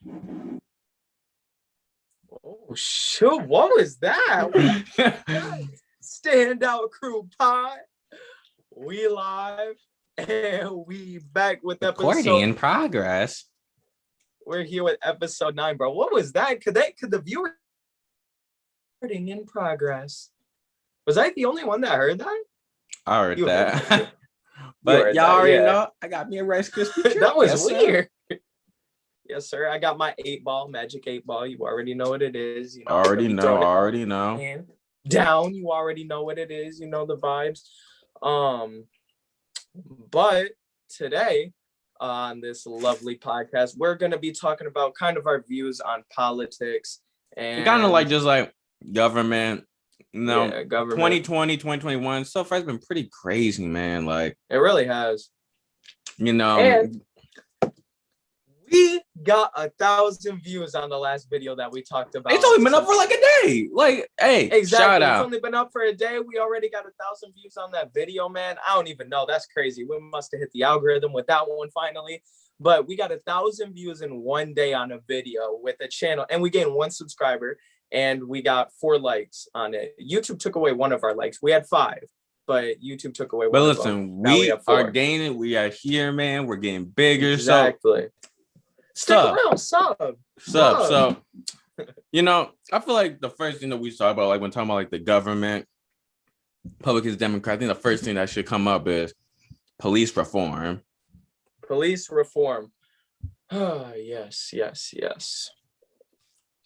Oh shoot! What was that? Standout Crew Pod. We live and we back with recording in progress. We're here with episode 9, bro. What was that? Could the viewer recording in progress? Was I the only one that heard that? I heard that. But y'all already know I got me a Rice Krispie treat. That was weird. Yes, sir. I got my 8-ball, magic 8-ball. You already know what it is. You know, already know. And down, you already know what it is. You know the vibes. But today on this lovely podcast, we're gonna be talking about kind of our views on politics and kind of like just like government. Government. 2020, 2021 so far has been pretty crazy, man. Like it really has. You know, and we got 1,000 views on the last video that we talked about. It's only been up for like a day. Like, hey, exactly. Shout out. It's only been up for a day. We already got 1,000 views on that video, man. I don't even know. That's crazy. We must have hit the algorithm with that one finally. But we got 1,000 views in one day on a video with a channel, and we gained 1 subscriber, and we got 4 likes on it. YouTube took away 1 of our likes. We had 5. But YouTube took away 1. But listen, we are gaining. We are here, man. We're getting bigger. Exactly. Stick around, sub. So, you know, I feel like the first thing that we talk about, like when talking about like the government, Republicans, Democrats, I think the first thing that should come up is police reform. Police reform. Yes.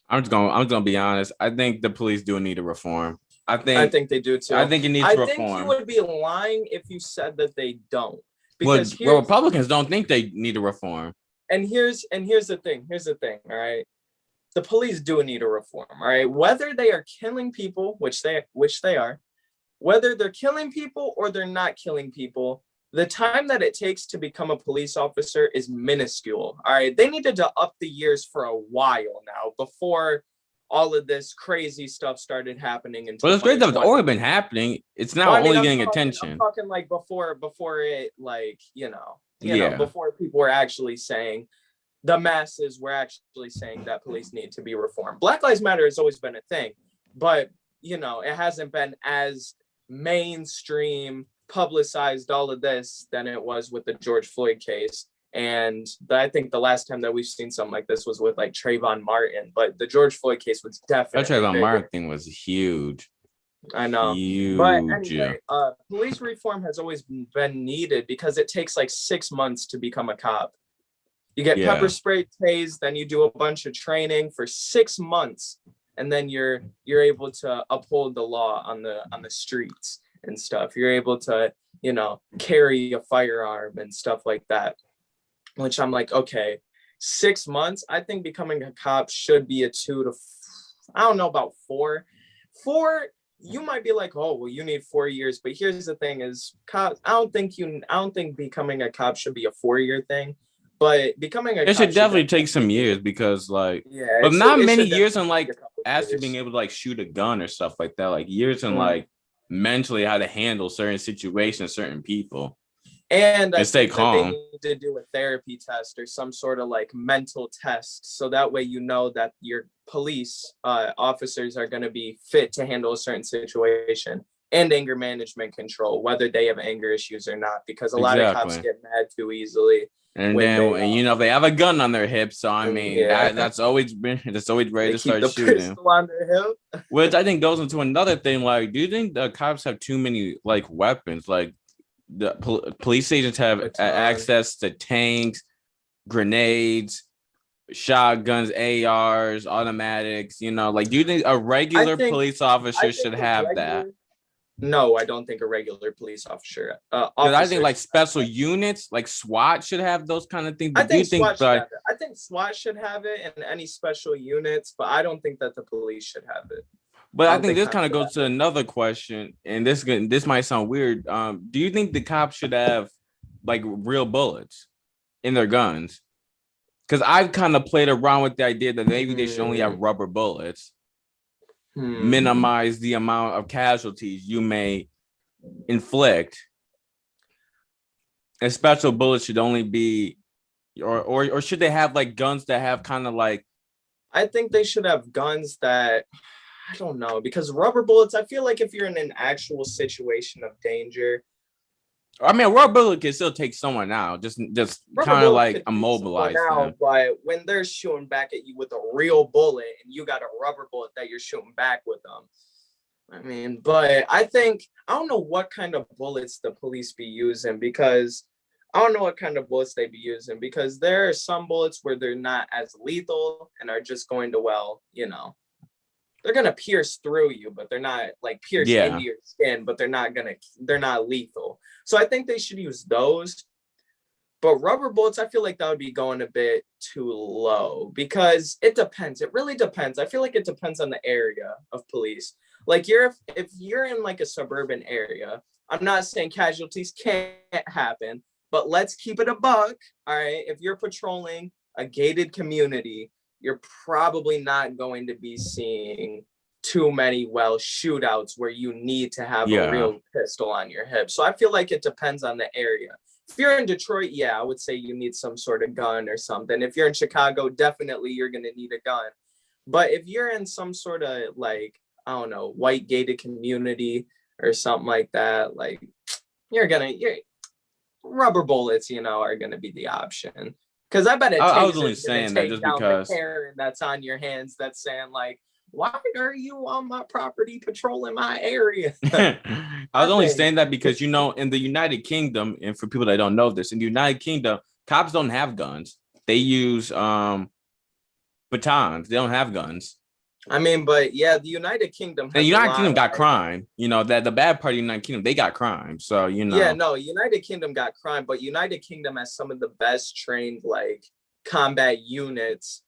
I'm just gonna be honest. I think the police do need a reform. I think they do too. I think it needs reform. I think you would be lying if you said that they don't. Because Republicans don't think they need a reform. And here's the thing. All right, the police do need a reform. All right, whether they are killing people, which they are, whether they're killing people or they're not killing people, the time that it takes to become a police officer is minuscule. All right, they needed to up the years for a while now before all of this crazy stuff started happening. Well, it's great that it's already been happening. It's now only getting attention. I'm talking like before it, like, you know, before people were actually saying, the masses were actually saying that police need to be reformed. Black Lives Matter has always been a thing, but, you know, it hasn't been as mainstream, publicized, all of this, than it was with the George Floyd case. And I think the last time that we've seen something like this was with like Trayvon Martin, but the George Floyd case was definitely that Trayvon Martin thing was huge. I know. Huge. But anyway, police reform has always been needed because it takes like 6 months to become a cop. You get pepper spray tased, then you do a bunch of training for 6 months, and then you're able to uphold the law on the streets and stuff. You're able to, you know, carry a firearm and stuff like that. Which I'm like, okay, 6 months. I think becoming a cop should be a 2 to, I don't know about 4. 4, you might be like, oh, well, you need 4 years. But here's the thing: is cops. I don't think becoming a cop should be a 4-year thing. But becoming a cop should definitely take some years because, like, but not many years in like actually being able to like shoot a gun or stuff like that. Like years in like mentally how to handle certain situations, certain people. And I stay calm. They need to do a therapy test or some sort of like mental test, so that way you know that your police officers are going to be fit to handle a certain situation, and anger management control, whether they have anger issues or not, because a lot of cops get mad too easily. And then you know they have a gun on their hip, so I mean that's always ready to start shooting. Pistol on their hip. Which I think goes into another thing. Like, do you think the cops have too many like weapons? Like, the police agents have access to tanks, grenades, shotguns, ARs, automatics, you know, like, do you think a regular police officer should have that? No, I don't think a regular police officer. Because I think like special units, like SWAT, should have those kind of things. But I think SWAT should have it, and any special units, but I don't think that the police should have it. But I think this kind of goes to another question, and this might sound weird. Do you think the cops should have like real bullets in their guns? Because I've kind of played around with the idea that maybe they should only have rubber bullets, minimize the amount of casualties you may inflict. And special bullets should only be or should they have like guns that have kind of like? I think they should have guns that, I don't know, because rubber bullets, I feel like if you're in an actual situation of danger, I mean, a rubber bullet can still take someone out, just kind of like immobilize them. but when they're shooting back at you with a real bullet and you got a rubber bullet that you're shooting back with them, I mean, but I don't know what kind of bullets the police be using, because I don't know what kind of bullets they be using, because there are some bullets where they're not as lethal and are just going to, well, they're gonna pierce through you, but they're not like pierce into your skin, but they're not lethal. So I think they should use those. But rubber bullets, I feel like that would be going a bit too low, because it depends. It really depends. I feel like it depends on the area of police. Like if you're in like a suburban area, I'm not saying casualties can't happen, but let's keep it a buck. All right. If you're patrolling a gated community, you're probably not going to be seeing too many shootouts where you need to have a real pistol on your hip. So I feel like it depends on the area. If you're in Detroit, I would say you need some sort of gun or something. If you're in Chicago, definitely you're going to need a gun. But if you're in some sort of like, I don't know, white gated community or something like that, like your rubber bullets, are going to be the option. Because I bet I was only saying that just because Karen that's on your hands that's saying like, why are you on my property patrolling my area? I was only saying that because, in the United Kingdom, and for people that don't know this, in the United Kingdom, cops don't have guns. They use batons. They don't have guns. I mean, but the United Kingdom. The United Kingdom got crime. That the bad part of the United Kingdom, they got crime. So Yeah, no, United Kingdom got crime, but United Kingdom has some of the best trained like combat units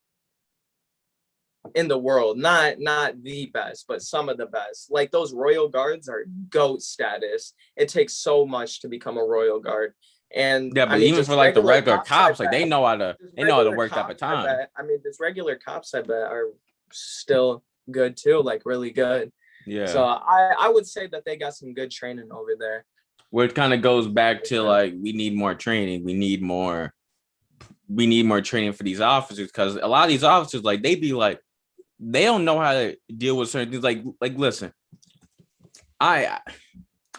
in the world. Not the best, but some of the best. Like those Royal Guards are GOAT status. It takes so much to become a Royal Guard. And but even for like the regular cops, like they know how to work that baton. I mean, these regular cops, I bet, are still good too, like really good. Yeah. So I would say that they got some good training over there. Where it kind of goes back to like, we need more training. We need more training for these officers, because a lot of these officers, like they don't know how to deal with certain things. Like listen, I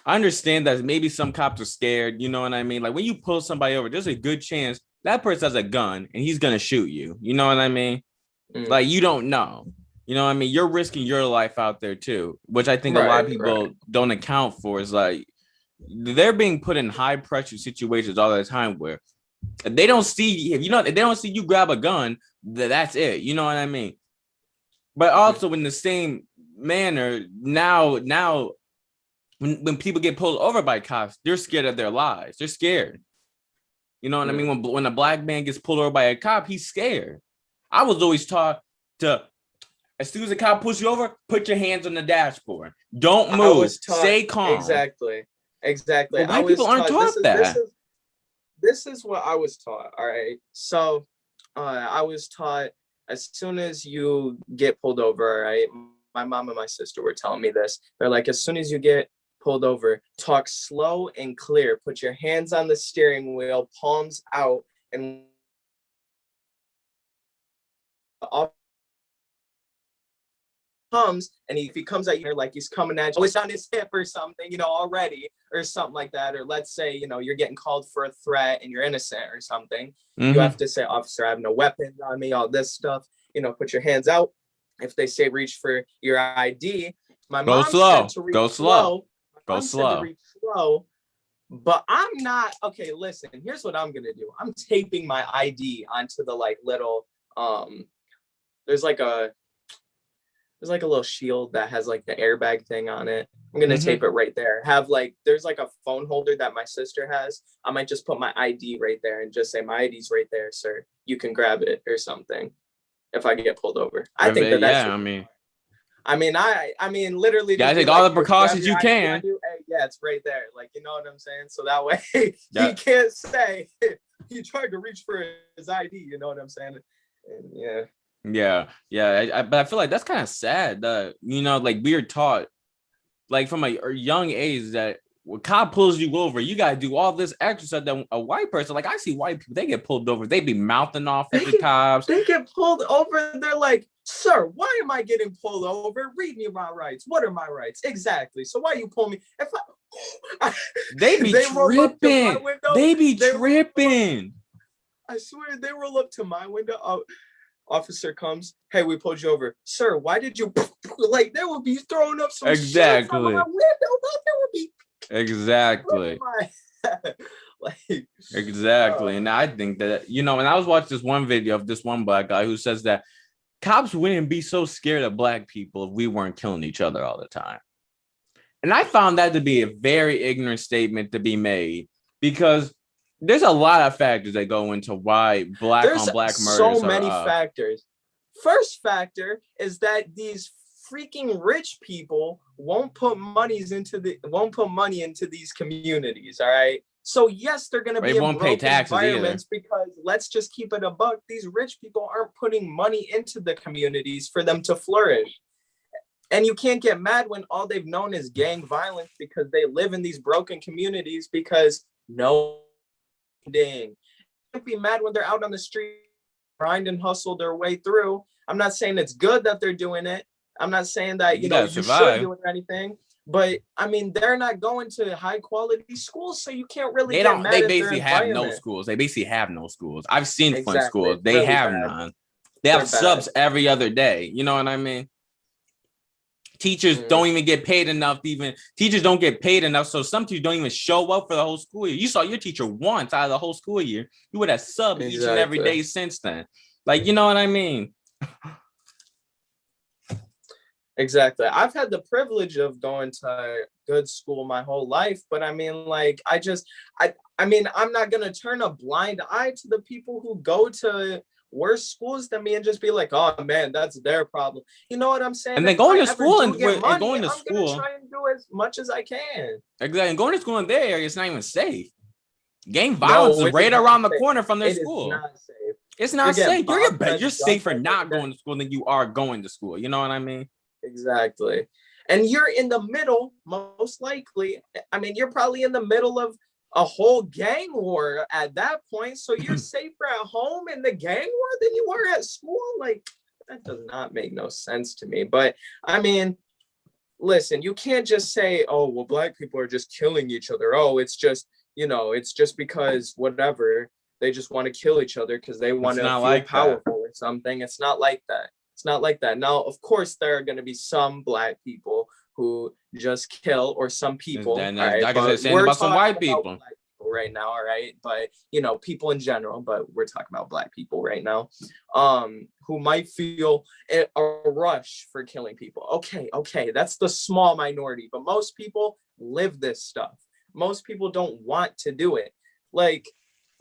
understand that maybe some cops are scared. You know what I mean? Like when you pull somebody over, there's a good chance that person has a gun and he's gonna shoot you. You know what I mean? Like you don't know. You know what I mean? You're risking your life out there too, which I think a lot of people don't account for. Is like they're being put in high pressure situations all the time where they don't see, if they don't see you grab a gun, that's it. You know what I mean? But also in the same manner, now when people get pulled over by cops, they're scared of their lives. They're scared. You know what I mean? When a black man gets pulled over by a cop, he's scared. I was always taught to, as soon as a cop pulls you over, put your hands on the dashboard. Don't move. Stay calm. Exactly. Well, white people aren't taught that. This is what I was taught. All right. So I was taught, as soon as you get pulled over, all right, my mom and my sister were telling me this. They're like, as soon as you get pulled over, talk slow and clear. Put your hands on the steering wheel, palms out, and comes, and if he comes at you like he's coming at you, it's on his hip or something, already, or something like that. Or let's say, you're getting called for a threat and you're innocent or something. You have to say, officer, I have no weapons on me, all this stuff, put your hands out. If they say reach for your ID, my mom said to reach slow. Go slow. But I'm not, okay, listen, here's what I'm gonna do. I'm taping my ID onto the like little there's like a little shield that has like the airbag thing on it. I'm gonna tape it right there. There's like a phone holder that my sister has. I might just put my ID right there and just say, my ID's right there, sir. You can grab it or something if I get pulled over. I think that's I mean, literally. Yeah, I take all the precautions you can. Yeah, it's right there. Like, you know what I'm saying? So that way he can't say he tried to reach for his ID. You know what I'm saying? And Yeah. But I feel like that's kind of sad that, like we are taught, like from a young age, that when cop pulls you over, you gotta do all this extra stuff that a white person, like I see white people, they get pulled over, they be mouthing off at the cops. They get pulled over, they're like, sir, why am I getting pulled over? Read me my rights. What are my rights? Exactly. So why you pull me? If they be tripping. They be tripping. I swear they roll up to my window. Officer comes, hey, we pulled you over. Sir, why did you like they will be throwing up some shit from my window, but there will be exactly. like exactly. And I think that, and I was watching this one video of this one black guy who says that cops wouldn't be so scared of black people if we weren't killing each other all the time. And I found that to be a very ignorant statement to be made, because there's a lot of factors that go into why black on black murders. So many factors. First factor is that these freaking rich people won't put money into these communities. All right. So yes, they're going to be in broken environments because let's just keep it a buck. These rich people aren't putting money into the communities for them to flourish. And you can't get mad when all they've known is gang violence because they live in these broken communities because dang. Can't be mad when they're out on the street, grind and hustle their way through. I'm not saying it's good that they're doing it. I'm not saying that you should do it or anything. But I mean, they're not going to high quality schools, so you can't really. They basically have no schools. They basically have no schools. I've seen Flint schools. They really have none. They have subs every other day. You know what I mean? Teachers don't even get paid enough. Teachers don't get paid enough. So some teachers don't even show up for the whole school year. You saw your teacher once out of the whole school year. You would have subbed each and every day since then. Like, you know what I mean? Exactly. I've had the privilege of going to good school my whole life, but I mean, like, I mean, I'm not going to turn a blind eye to the people who go to worse schools than me and just be like, oh man, that's their problem. You know what I'm saying? And then going to school and going to I'm gonna try and do as much as I can. Exactly. And going to school in their area is not even safe. Gang violence is right around the corner from their school. It's not safe. It's not safe. You're safer not going to school than you are going to school. You know what I mean? Exactly. And you're in the middle, most likely. I mean, you're probably in the middle of a whole gang war at that point, so you're safer at home in the gang war than you were at school. Like, that does not make no sense to me. But I mean, listen, you can't just say, oh, well, black people are just killing each other. Oh, it's just, it's just because whatever, they just want to kill each other because they want to feel powerful or something. It's not like that. It's not like that. Now, of course, there are going to be some black people who just kill, or some people. Right? Like I said, about some white people right now, all right? But people in general, but we're talking about black people right now, who might feel a rush for killing people. Okay, that's the small minority, but most people live this stuff. Most people don't want to do it. Like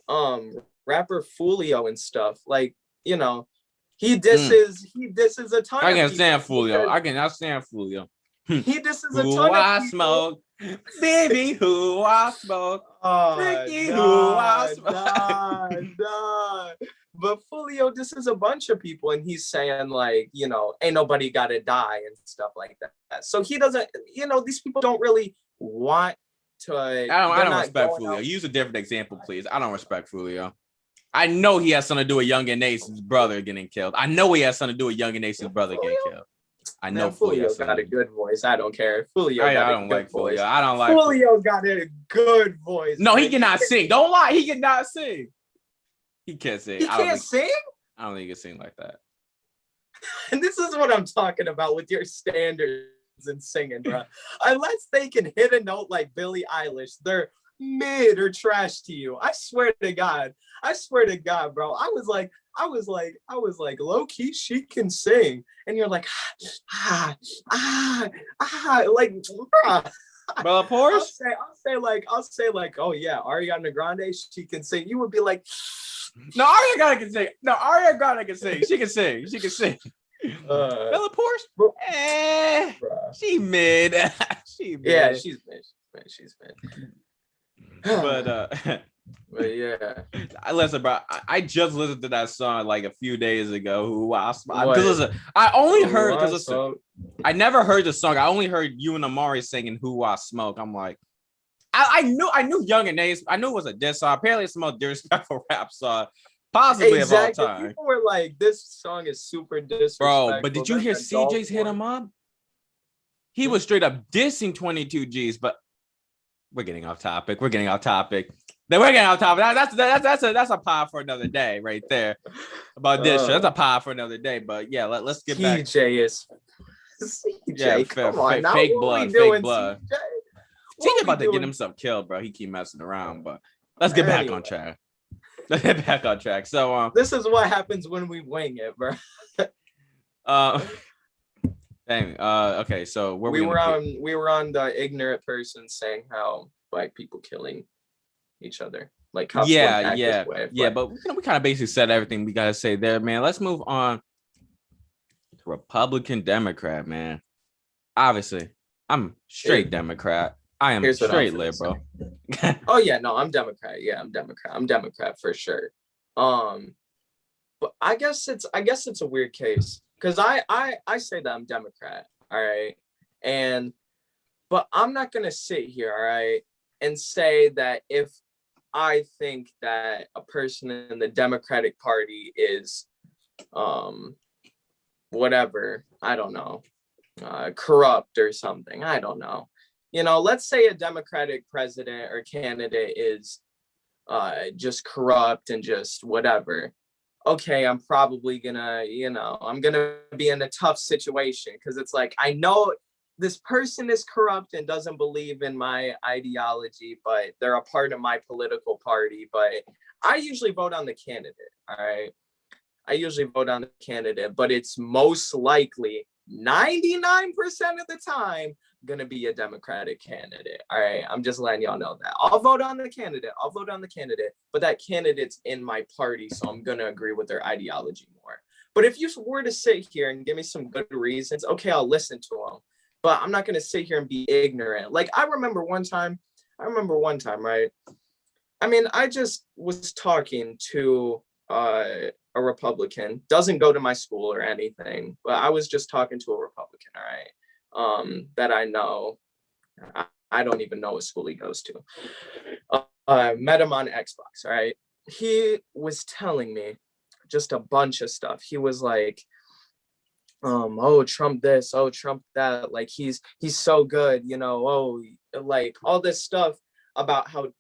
rapper Fulio and stuff. Like, he disses a ton. I can stand Fulio. I stand Fulio. He disses a ton of people. Smoke, baby, who I smoke, Ricky, who I smoke. But Fulio disses a bunch of people, and he's saying like, ain't nobody gotta die and stuff like that. So he doesn't, these people don't really want to. I don't respect Fulio. Use a different example, please. I don't respect Fulio. I know he has something to do with Young and Ace's brother getting killed. I know he has something to do with Young and Ace's brother getting killed. I know Fulio got a good voice. I don't care. I don't like Fulio. I don't like Fulio. Got a good voice. No, he cannot sing. Don't lie. He cannot sing. He can't sing. He can't sing? I don't think he can sing like that. And this is what I'm talking about with your standards and singing, bro. Unless they can hit a note like Billie Eilish, they're mid or trash to you. I swear to God, bro. I was like, low key, she can sing, and you're like, like, Bella Porsche. I'll say like, oh yeah, Ariana Grande, she can sing. You would be like, no, Ariana Grande can sing. No, Ariana Grande can sing. She can sing. She can sing. Bella Porsche, she mid. She mid. Yeah, she's mid. But yeah, listen, bro. I just listened to that song like a few days ago. Who I only heard I never heard the song. I only heard you and Amari singing "Who I Smoke." I'm like, I knew Young and Ace. I knew it was a diss song. Apparently, it's the most disrespectful rap song, possibly of all time. People were like, "This song is super disrespectful." Bro, but did you hear CJ's hit him up? He was straight up dissing 22 G's. But we're getting off topic. Then we're getting off topic. That's a pod for another day, right there. About this shit. That's a pod for another day. But yeah, let's get back. CJ is fake blood. CJ about to get himself killed, bro. He keep messing around, but let's get back on track. So this is what happens when we wing it, bro. Okay, so we were on the ignorant person saying how Black people killing each other. Like but we kind of basically said everything we gotta say there, man. Let's move on to Republican Democrat, man. Obviously, I'm straight Democrat. I am straight liberal. Oh yeah, no, I'm Democrat. Yeah, I'm Democrat for sure. But I guess it's a weird case because I say that I'm Democrat, all right, but I'm not gonna sit here, all right, and say that if I think that a person in the Democratic Party is whatever, I don't know, corrupt or something, I don't know. Let's say a Democratic president or candidate is just corrupt and just whatever. Okay, I'm probably gonna, I'm gonna be in a tough situation because it's like, I know this person is corrupt and doesn't believe in my ideology, but they're a part of my political party. But I usually vote on the candidate, all right? But it's most likely 99% of the time gonna be a Democratic candidate. All right, I'm just letting y'all know that. I'll vote on the candidate, but that candidate's in my party, so I'm gonna agree with their ideology more. But if you were to sit here and give me some good reasons, okay, I'll listen to them. But I'm not gonna sit here and be ignorant. Like I remember one time, right? I mean, I just was talking to a Republican, doesn't go to my school or anything, but I was just talking to a Republican, all right? That I know. I don't even know what school he goes to. Met him on Xbox, all right? He was telling me just a bunch of stuff. He was like, oh, Trump this, oh, Trump that, like he's so good, like all this stuff about how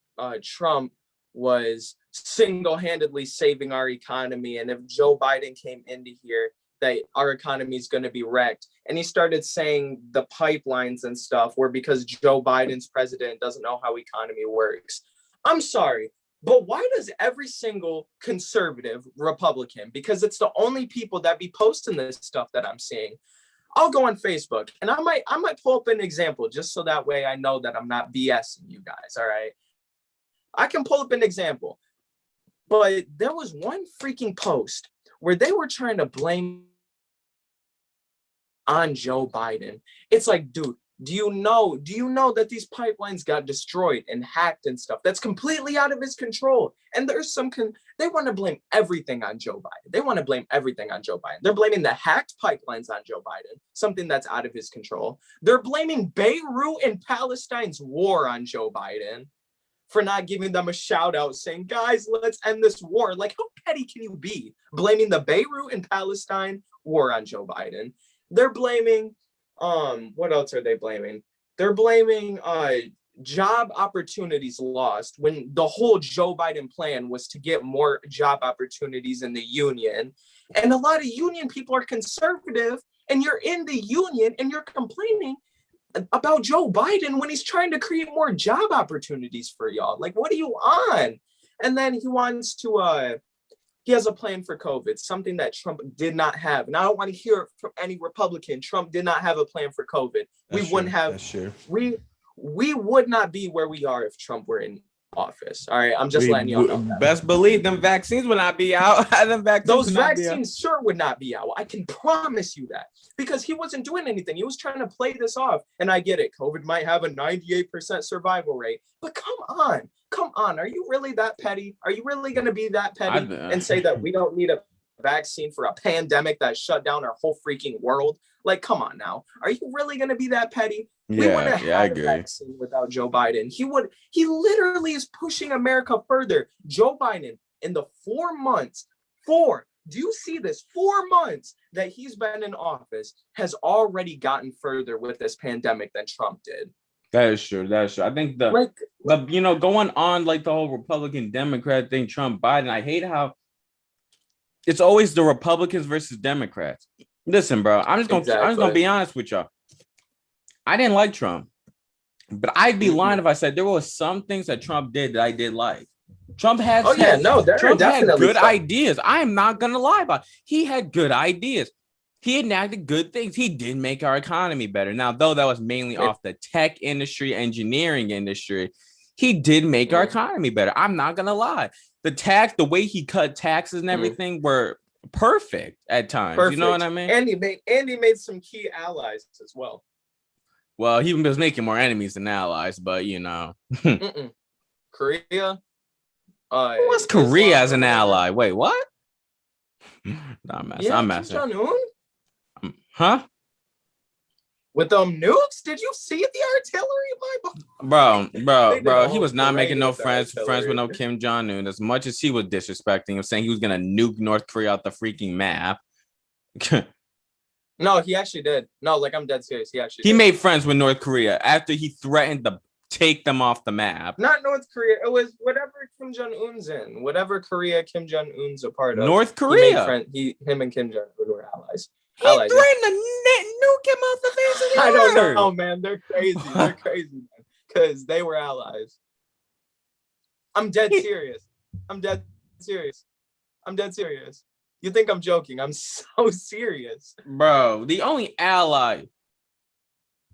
Trump was single-handedly saving our economy, and if Joe Biden came into here, that our economy is going to be wrecked. And he started saying the pipelines and stuff were because Joe Biden's president doesn't know how economy works. I'm sorry, but why does every single conservative Republican, because it's the only people that be posting this stuff that I'm seeing, I'll go on Facebook and I might pull up an example just so that way I know that I'm not BSing you guys, all right? I can pull up an example, but there was one freaking post where they were trying to blame on Joe Biden. It's like, dude, do you know that these pipelines got destroyed and hacked and stuff? That's completely out of his control. And there's they want to blame everything on Joe Biden. They're blaming the hacked pipelines on Joe Biden, something that's out of his control. They're blaming Beirut and Palestine's war on Joe Biden for not giving them a shout out saying, guys, let's end this war. Like, how petty can you be? Blaming the Beirut and Palestine war on Joe Biden. They're blaming, what else are they blaming? They're blaming job opportunities lost when the whole Joe Biden plan was to get more job opportunities in the union. And a lot of union people are conservative, and you're in the union and you're complaining about Joe Biden when he's trying to create more job opportunities for y'all. Like, what are you on? And then he wants to, he has a plan for COVID, something that Trump did not have. And I don't want to hear it from any Republican. Trump did not have a plan for COVID. We would not be where we are if Trump were in office. All right, I'm just letting y'all know that. Best believe them vaccines would not be out. Those vaccines sure would not be out. I can promise you that, because he wasn't doing anything. He was trying to play this off. And I get it. COVID might have a 98% survival rate, but come on. Are you really that petty? Are you really going to be that petty and say that we don't need a vaccine for a pandemic that shut down our whole freaking world. Like, come on now. Are you really going to be that petty? We wouldn't have I had a agree. vaccine without Joe Biden. He literally is pushing America further. Joe Biden, in the 4 months, do you see this? 4 months that he's been in office has already gotten further with this pandemic than Trump did. That is true. I think going on like the whole Republican Democrat thing, Trump Biden, I hate how it's always the Republicans versus Democrats. Listen, bro, I'm just gonna be honest with y'all. I didn't like Trump, but I'd be lying if I said there were some things that Trump did that I did like. Trump had good ideas. I am not gonna lie about it. He had good ideas. He enacted good things. He did make our economy better. Now, though that was mainly off the tech industry, engineering industry, he did make our economy better. I'm not gonna lie. The way he cut taxes and everything were perfect at times. You know what I mean? And he made some key allies as well. Well, he was making more enemies than allies, but Korea. What's Korea as an ally? Wait, what? I'm messing. Kim Jong-un? Huh? With them nukes? Did you see the artillery, bro? He was not making no friends with no Kim Jong-un. As much as he was disrespecting him, saying he was gonna nuke North Korea off the freaking map. No, he actually did. No, like I'm dead serious. He made friends with North Korea after he threatened to take them off the map. Not North Korea. It was whatever Kim Jong-un's in. Whatever Korea Kim Jong-un's a part of. North Korea. Him and Kim Jong-un were allies. He threatened to nuke him off the face of the earth. I don't know, man. They're crazy. Because they were allies. I'm dead serious. You think I'm joking? I'm so serious. Bro, the only ally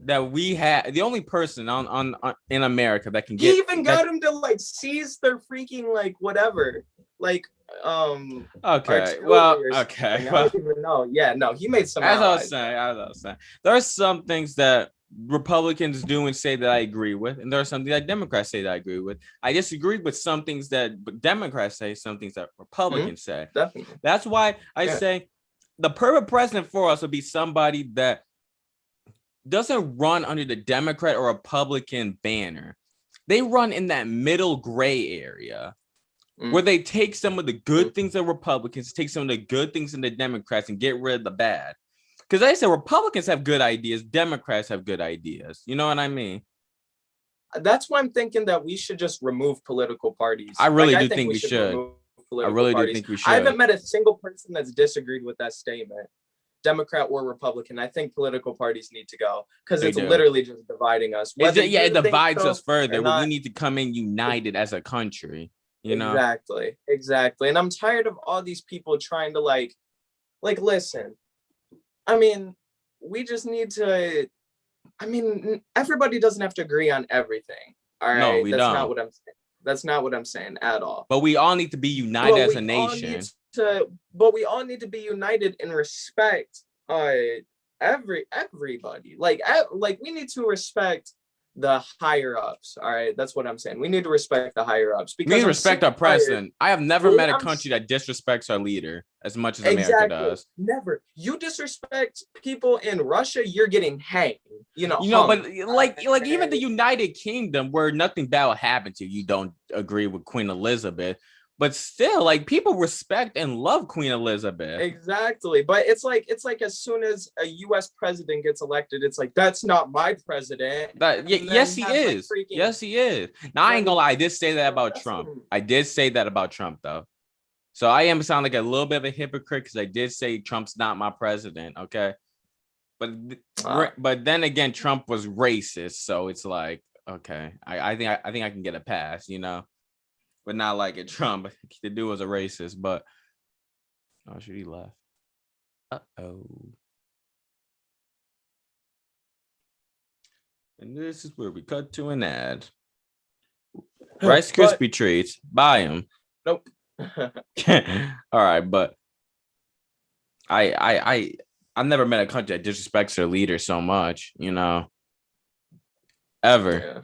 that we had, the only person on in America that can get, he even got him to like seize their freaking like whatever. Like okay. Well, okay. I don't even know. Yeah, no, he made some as I was saying, there are some things that Republicans do and say that I agree with, and there are some things that Democrats say that I agree with. I disagree with some things that Democrats say, some things that Republicans say. Definitely. That's why I say the perfect president for us would be somebody that doesn't run under the Democrat or Republican banner. They run in that middle gray area where they take some of the good things of Republicans, take some of the good things in the Democrats, and get rid of the bad. Because I said Republicans have good ideas, Democrats have good ideas. You know what I mean? That's why I'm thinking that we should just remove political parties. I really do think we should. I really do think we should. I haven't met a single person that's disagreed with that statement, Democrat or Republican. I think political parties need to go because it's literally just dividing us. It divides us further. We need to come in united as a country. You know? Exactly. And I'm tired of all these people trying to like listen. I mean, we just need to. I mean, everybody doesn't have to agree on everything. All right, no, that's not what I'm saying. That's not what I'm saying at all. But we all need to be united as a nation. But we all need to be united and respect everybody. Like we need to respect the higher ups. All right, that's what I'm saying. We need to respect the higher ups because we need to respect our president. I have never met a country that disrespects our leader as much as America does. Never. You disrespect people in Russia, you're getting hanged. But like even the United Kingdom, where nothing bad will happen to you, don't agree with Queen Elizabeth. But still, like, people respect and love Queen Elizabeth. Exactly. But it's like as soon as a U.S. president gets elected, it's like, that's not my president. Yes, he is. Yes, he is. Now, I ain't gonna lie. I did say that about Trump. I did say that about Trump, though. So I am sound like a little bit of a hypocrite because I did say Trump's not my president. Okay. But then again, Trump was racist. So it's like, okay, I think I can get a pass, but not like it. Trump, the dude was a racist, but he left. And this is where we cut to an ad. Rice Krispie treats, buy them. Nope. All right, but I've never met a country that disrespects their leader so much, ever. Yeah.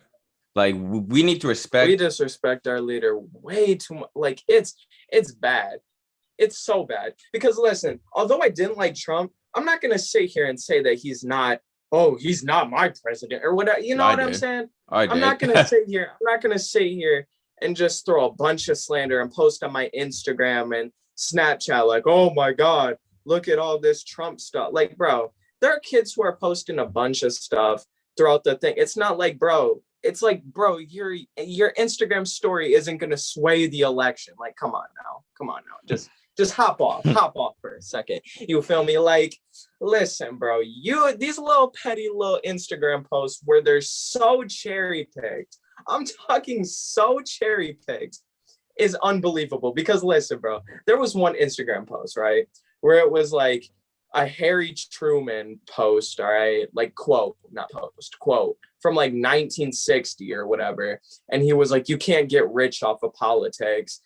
Like, we need to respect. We disrespect our leader way too much. Like, it's bad. It's so bad. Because listen, although I didn't like Trump, I'm not gonna sit here and say that he's not, oh, he's not my president or whatever. You know what I'm saying? I'm not gonna sit here and just throw a bunch of slander and post on my Instagram and Snapchat like, oh my God, look at all this Trump stuff. Like, bro, there are kids who are posting a bunch of stuff throughout the thing. It's not like, bro, it's like, bro, your Instagram story isn't gonna sway the election. Like, come on now. Just hop off for a second. You feel me? Like, listen, bro, these little petty little Instagram posts where they're so cherry picked. I'm talking so cherry picked is unbelievable. Because listen, bro, there was one Instagram post, right, where it was like a Harry Truman post, all right, like quote from like 1960 or whatever. And he was like, you can't get rich off of politics.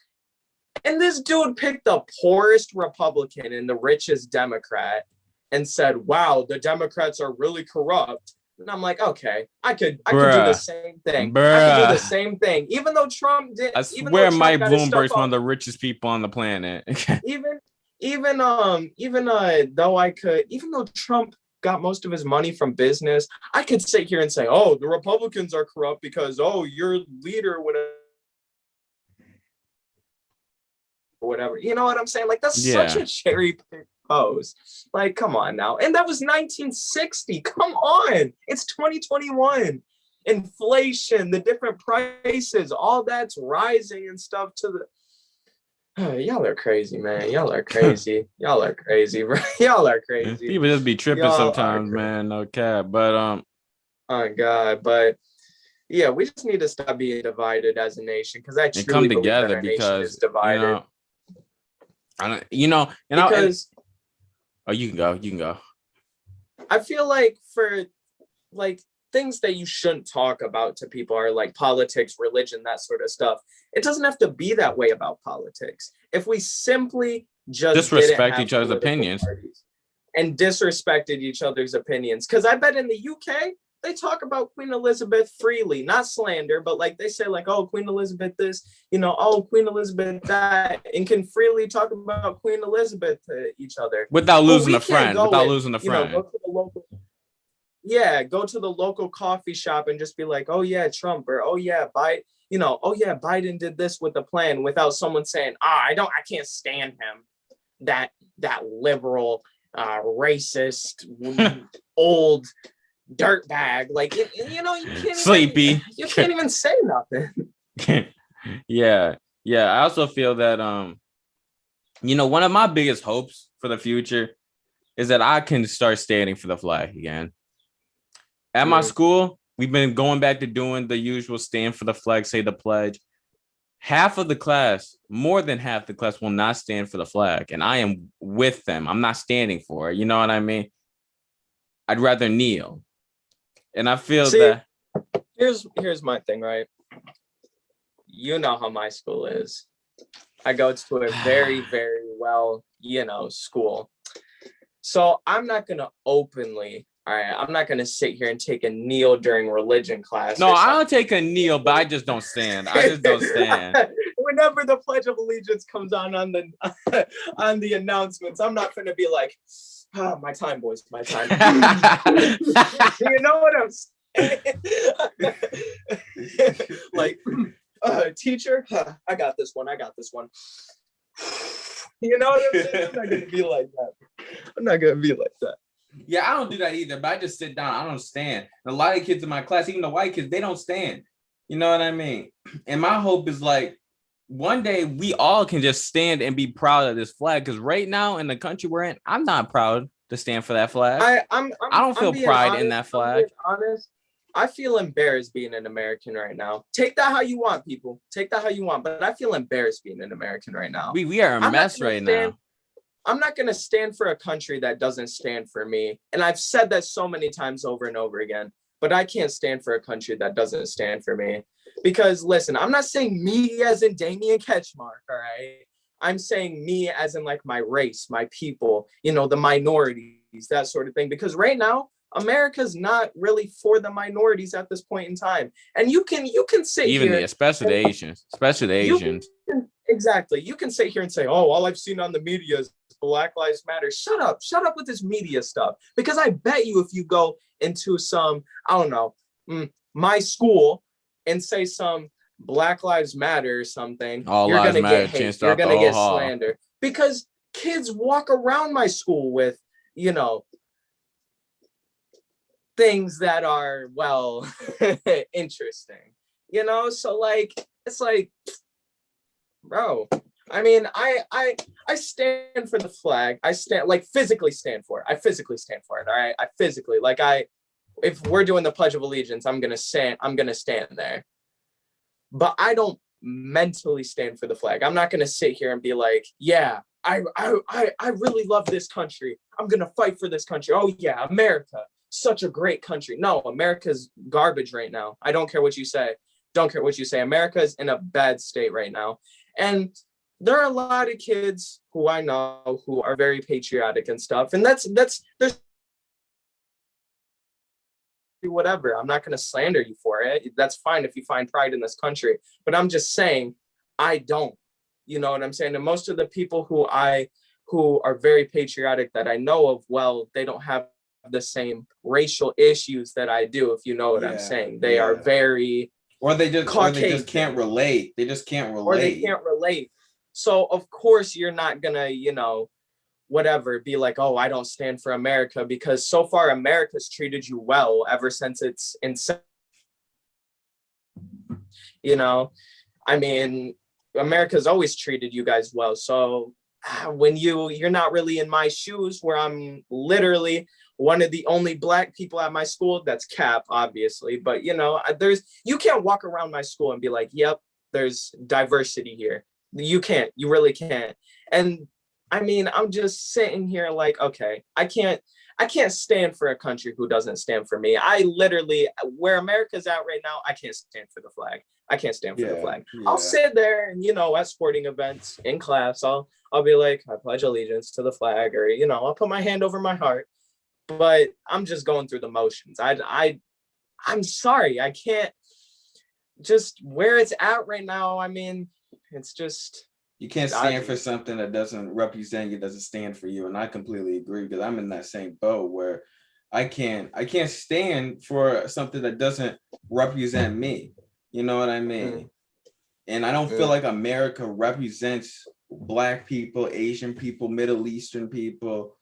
And this dude picked the poorest Republican and the richest Democrat and said, wow, the Democrats are really corrupt. And I'm like, okay, I could do the same thing. I could do the same thing. Even though Trump did. I swear Mike Bloomberg's one of the richest people on the planet. even though Trump got most of his money from business, I could sit here and say, oh, the Republicans are corrupt because, oh, your leader would have, whatever. You know what I'm saying? Like, that's such a cherry pick post. Like, come on now. And that was 1960. Come on. It's 2021. Inflation, the different prices, all that's rising and stuff to the y'all are crazy, man. Y'all are crazy. Y'all are crazy, bro. Y'all are crazy. People just be tripping sometimes, man. No cap. But oh God, but yeah, we just need to stop being divided as a nation because I truly come believe together that our nation because is divided. You can go. I feel like for like things that you shouldn't talk about to people are like politics, religion, that sort of stuff. It doesn't have to be that way about politics. If we simply just disrespect each other's opinions and disrespected each other's opinions, because I bet in the UK they talk about Queen Elizabeth freely, not slander, but like they say like, oh, Queen Elizabeth this, oh, Queen Elizabeth that, and can freely talk about Queen Elizabeth to each other without losing a friend. Go to the local coffee shop and just be like, oh yeah, Trump, or oh yeah, Biden, Biden did this with the plan, without someone saying, I can't stand him, that liberal, racist, old dirtbag. Like, you can't sleepy. You can't even say nothing. Yeah. I also feel that one of my biggest hopes for the future is that I can start standing for the flag again. At my school, we've been going back to doing the usual stand for the flag, say the pledge. Half of the class, more than half the class, will not stand for the flag. And I am with them. I'm not standing for it. You know what I mean? I'd rather kneel. And I feel that. Here's my thing, right? You know how my school is. I go to a very, very well, school. So I'm not going to openly. All right, I'm not going to sit here and take a kneel during religion class. No, I don't take a kneel, but I just don't stand. Whenever the Pledge of Allegiance comes on the announcements, I'm not going to be like, my time, boys, my time. You know what I'm saying? Like, teacher, I got this one. You know what I'm saying? I'm not going to be like that. Yeah, I don't do that either, but I just sit down. I don't stand. And a lot of kids in my class, even the white kids, they don't stand. You know what I mean? And my hope is like one day we all can just stand and be proud of this flag. Because right now in the country we're in, I'm not proud to stand for that flag. I don't feel pride in that flag. Honest, I feel embarrassed being an American right now. Take that how you want, people. Take that how you want. But I feel embarrassed being an American right now. We are a mess right now. I'm not going to stand for a country that doesn't stand for me. And I've said that so many times over and over again, but I can't stand for a country that doesn't stand for me. Because listen, I'm not saying me as in Damian Ketchmark, all right? I'm saying me as in like my race, my people, the minorities, that sort of thing. Because right now, America's not really for the minorities at this point in time. And you can sit even here, especially the Asians. exactly. You can sit here and say, "Oh, all I've seen on the media is Black Lives Matter." Shut up with this media stuff. Because I bet you, if you go into some, I don't know, my school, and say some Black Lives Matter or something, All you're lives gonna matter. get Can't hate. You're stop the gonna whole get hall. slander because kids walk around my school with, you know, things that are, well, interesting, you know. So like, it's like, bro, I mean, I stand for the flag. I stand, like, physically stand for it. I physically stand for it. All right, I physically, like, if we're doing the Pledge of Allegiance, I'm gonna stand there. But I don't mentally stand for the flag. I'm not gonna sit here and be like, yeah, I really love this country. I'm gonna fight for this country. Oh yeah, America, such a great country. No, America's garbage right now. I don't care what you say. Don't care what you say. America's in a bad state right now. And there are a lot of kids who I know who are very patriotic and stuff. And that's there's whatever. I'm not going to slander you for it. That's fine if you find pride in this country. But I'm just saying, I don't. You know what I'm saying? And most of the people who are very patriotic that I know of, well, they don't have the same racial issues that I do, if you know what I'm saying. They are very or they just Caucasian. can't relate. They just can't relate. Or they can't relate. So of course you're not gonna, whatever, be like, oh, I don't stand for America, because so far America's treated you well ever since it's insane. I mean, America's always treated you guys well. So when you're not really in my shoes, where I'm literally one of the only Black people at my school, that's cap, obviously, but you can't walk around my school and be like, yep, there's diversity here. You really can't. And I mean, I'm just sitting here like, okay, I can't stand for a country who doesn't stand for me. I literally, where America's at right now, I can't stand for the flag. I can't stand for the flag. I'll sit there and, at sporting events in class, I'll be like, I pledge allegiance to the flag, or, I'll put my hand over my heart, but I'm just going through the motions. I'm sorry. I can't, just where it's at right now. I mean, it's just, you can't stand for something that doesn't represent you, doesn't stand for you. And I completely agree, because I'm in that same boat where I can't stand for something that doesn't represent me. You know what I mean? And I don't feel like America represents Black people, Asian people, Middle Eastern people,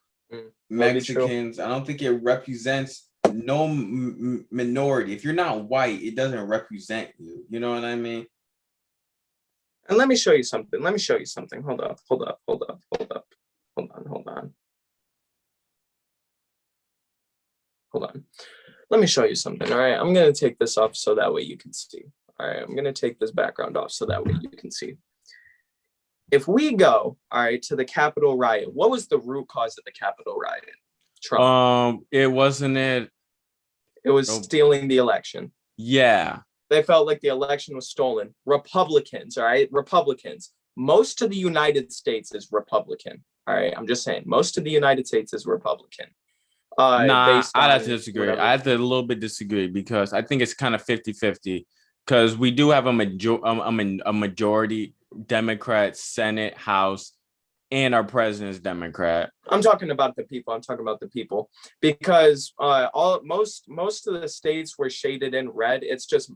Mexicans. I don't think it represents no minority. If you're not white, it doesn't represent you. You know what I mean? And let me show you something. Hold up. Let me show you something. All right. I'm going to take this off so that way you can see. All right. I'm going to take this background off so that way you can see. If we go, all right, to the Capitol riot, what was the root cause of the Capitol riot? Trump. It wasn't it. It was stealing the election. Yeah. They felt like the election was stolen. Republicans, all right? Republicans. Most of the United States is Republican. All right. I'm just saying, most of the United States is Republican. I'd have to disagree. Whatever. I have to a little bit disagree, because I think it's kind of 50-50, because we do have a majority Democrat Senate, House, and our president's Democrat. I'm talking about the people. Because most of the states were shaded in red. It's just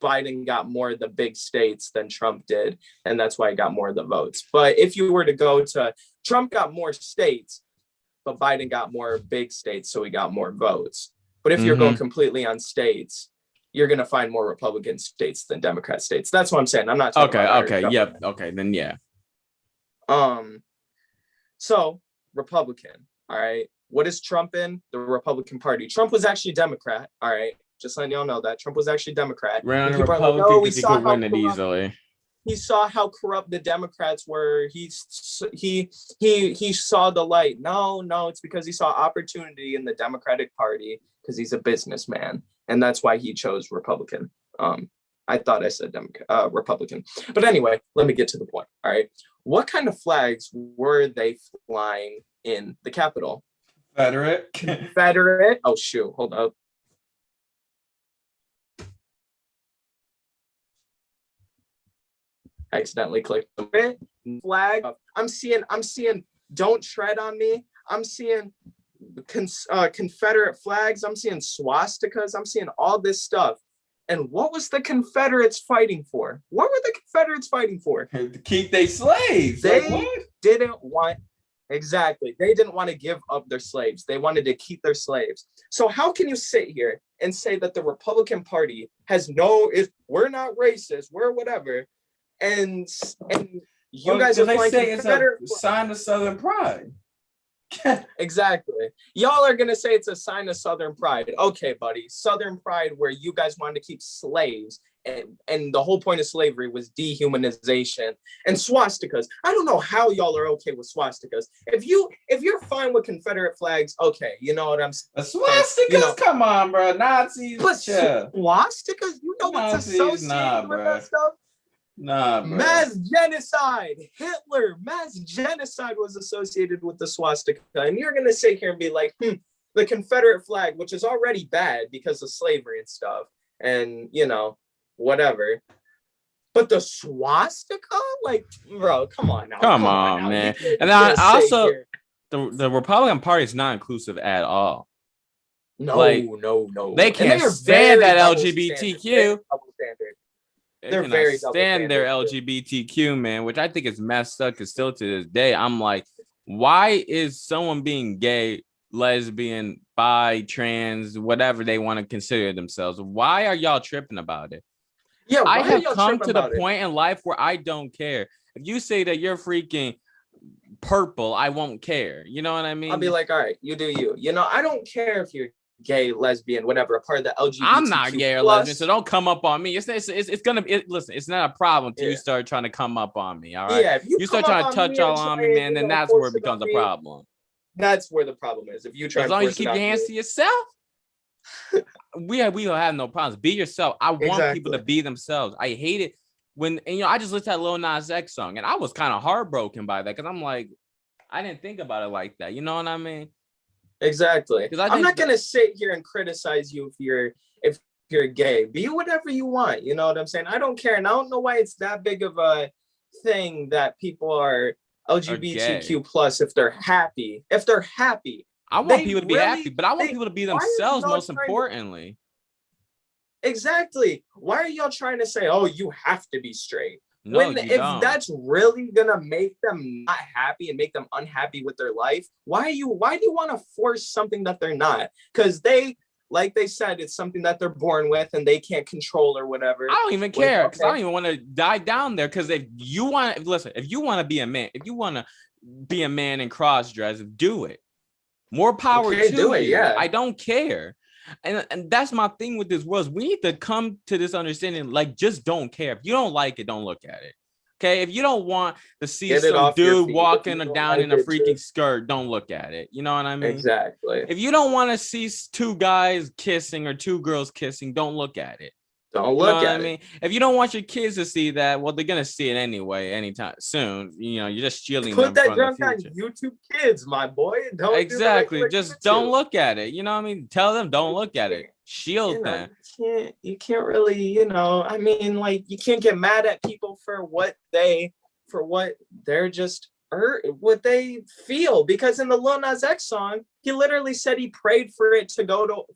Biden got more of the big states than Trump did, and that's why he got more of the votes. But if you were to go to, Trump got more states, but Biden got more big states, so he got more votes. But if you're going completely on states, you're going to find more Republican states than Democrat states. That's what I'm saying. I'm not talking about okay, yep, okay, then yeah. So Republican, all right. What is Trump in? The Republican Party. Trump was actually Democrat, all right. Just letting y'all know that Trump was actually Democrat. Ran on the Republican because he could win it easily. He saw how corrupt the Democrats were. He saw the light. No, it's because he saw opportunity in the Democratic Party, because he's a businessman, and that's why he chose Republican. I thought I said Republican, but anyway, let me get to the point. All right, what kind of flags were they flying in the Capitol? Confederate. Oh shoot, hold up. I accidentally clicked the flag. I'm seeing don't tread on me. I'm seeing Confederate flags. I'm seeing swastikas. I'm seeing all this stuff. And what was the Confederates fighting for? What were the Confederates fighting for? To keep their slaves. They like, what? didn't want, exactly. They didn't want to give up their slaves. They wanted to keep their slaves. So how can you sit here and say that the Republican Party has we're not racist, we're whatever, and you guys are they say Confederate it's a sign of Southern pride. Exactly. Y'all are gonna say it's a sign of Southern pride. Okay, buddy. Southern pride, where you guys wanted to keep slaves, and the whole point of slavery was dehumanization and swastikas. I don't know how y'all are okay with swastikas. If you're fine with Confederate flags, okay, you know what I'm saying. Swastikas, come on, bro. Nazis, but swastikas, you know what's associated with that stuff? Nah, bro. Mass genocide. Hitler, mass genocide was associated with the swastika. And you're going to sit here and be like, the Confederate flag, which is already bad because of slavery and stuff. And, whatever. But the swastika? Like, bro, come on now. Come on, man. And I also, the Republican Party is not inclusive at all. No. They can't stand that LGBTQ. They're very stand their LGBTQ, man, which I think is messed up because still to this day, I'm like, why is someone being gay, lesbian, bi, trans, whatever they want to consider themselves? Why are y'all tripping about it? Yeah, I have come to the point in life where I don't care. If you say that you're freaking purple, I won't care. You know what I mean? I'll be like, all right, you do you. I don't care if you're gay, lesbian, whatever, a part of the LGBT. I'm not gay or lesbian, so don't come up on me. It's gonna listen. It's not a problem till you start trying to come up on me. All right. Yeah. If you start trying to touch all on me, man, then that's where it becomes a problem. That's where the problem is. If you try, as long as you keep your hands to yourself, we don't have no problems. Be yourself. I want people to be themselves. I hate it when I just listened to that Lil Nas X song and I was kind of heartbroken by that because I'm like, I didn't think about it like that. You know what I mean? Exactly. I'm not gonna sit here and criticize you if you're gay. Be whatever you want. You know what I'm saying? I don't care, and I don't know why it's that big of a thing that people are LGBTQ plus if they're happy. If they're happy, I want people to be happy, but I want people to be themselves. Most importantly, exactly. Why are y'all trying to say, "Oh, you have to be straight"? No, if that's really gonna make them not happy and make them unhappy with their life, why do you want to force something that they're not? Because like they said, it's something that they're born with and they can't control or whatever. I don't even care because I don't even want to die down there. Because if you want to be a man, if you want to be a man in cross dress, do it. More power to you. Yeah. I don't care. And that's my thing with this world. We need to come to this understanding, like, just don't care. If you don't like it, don't look at it. Okay, if you don't want to see some dude walking down in a freaking skirt, don't look at it. You know what I mean? Exactly. If you don't want to see two guys kissing or two girls kissing, don't look at it. Don't look at it. I mean, if you don't want your kids to see that, well, they're gonna see it anyway, anytime soon. You're just shielding them. Put that junk on YouTube Kids, my boy. Don't exactly. Just don't look at it. You know what I mean? Tell them don't look at it. Shield them. You can't really, I mean, like, you can't get mad at people for what they're just what they feel, because in the Lil Nas X song, he literally said he prayed for it to go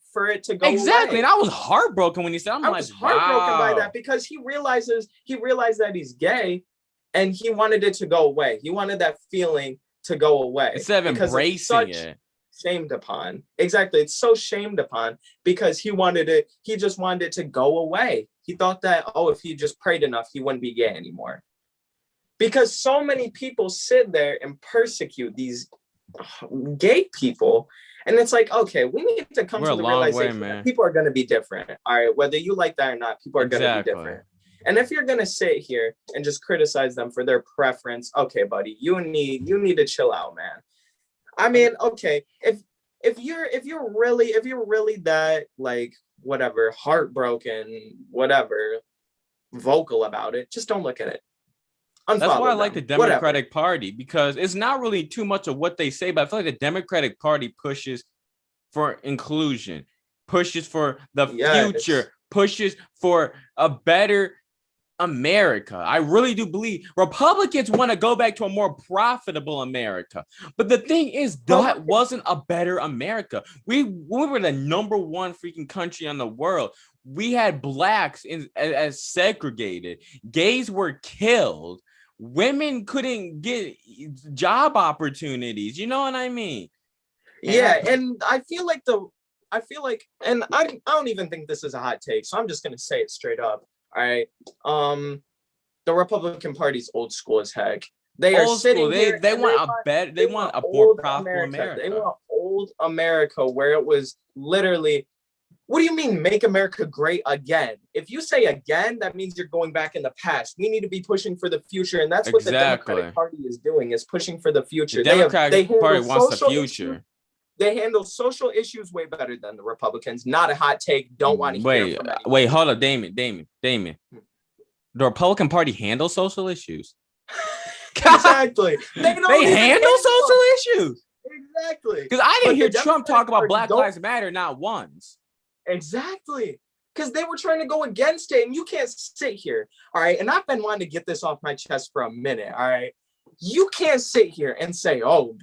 exactly away. And I was heartbroken when he said, I was heartbroken by that, because he realized that he's gay and he wanted it to go away. He wanted that feeling to go away instead of embracing it. Shamed upon. Exactly. It's so shamed upon because he just wanted it to go away. He thought that, if he just prayed enough, he wouldn't be gay anymore. Because so many people sit there and persecute these gay people. And it's like, okay, we need to come to the realization that people are going to be different. All right, whether you like that or not, people are going to be different. And if you're going to sit here and just criticize them for their preference, okay, buddy, you need to chill out, man. I mean, okay, if you're really that, like, whatever, heartbroken, whatever, vocal about it, just don't look at it. That's why I like the Democratic Party, because it's not really too much of what they say, but I feel like the Democratic Party pushes for inclusion, pushes for the future, pushes for a better America. I really do believe Republicans want to go back to a more profitable America. But the thing is, that wasn't a better America. We were the number one freaking country in the world. We had blacks as segregated. Gays were killed. Women couldn't get job opportunities. You know what I mean? Yeah, and I feel like, and I don't even think this is a hot take, so I'm just gonna say it straight up. All right. The Republican Party's old school as heck. They are sitting here. They want a more profitable America. They want old America where it was literally, what do you mean make America great again? If you say again, that means you're going back in the past. We need to be pushing for the future, and that's what the Democratic Party is doing, is pushing for the future. The Democratic Party wants the future. They handle social issues way better than the Republicans. Not a hot take. Don't want to hear from anyone. Wait, hold up, Damon. The Republican Party handles social issues. Exactly. They handle social issues. Exactly. Because I didn't hear Trump talk about Black Lives Matter not once. Exactly. Because they were trying to go against it, and you can't sit here. All right. And I've been wanting to get this off my chest for a minute. All right. You can't sit here and say, oh,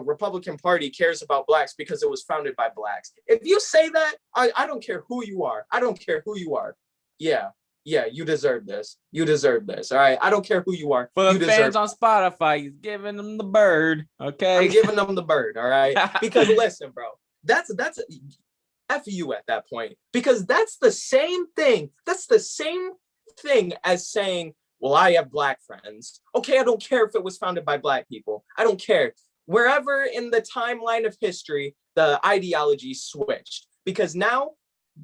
Republican Party cares about blacks because it was founded by blacks. If you say that, I don't care who you are. I don't care who you are. Yeah, you deserve this. You deserve this. All right. I don't care who you are. For the fans on Spotify, he's giving them the bird. Okay. I'm giving them the bird. All right. Because listen, bro, that's F you at that point. Because that's the same thing. That's the same thing as saying, well, I have black friends. Okay, I don't care if it was founded by black people. I don't care. Wherever in the timeline of history, the ideology switched. Because now,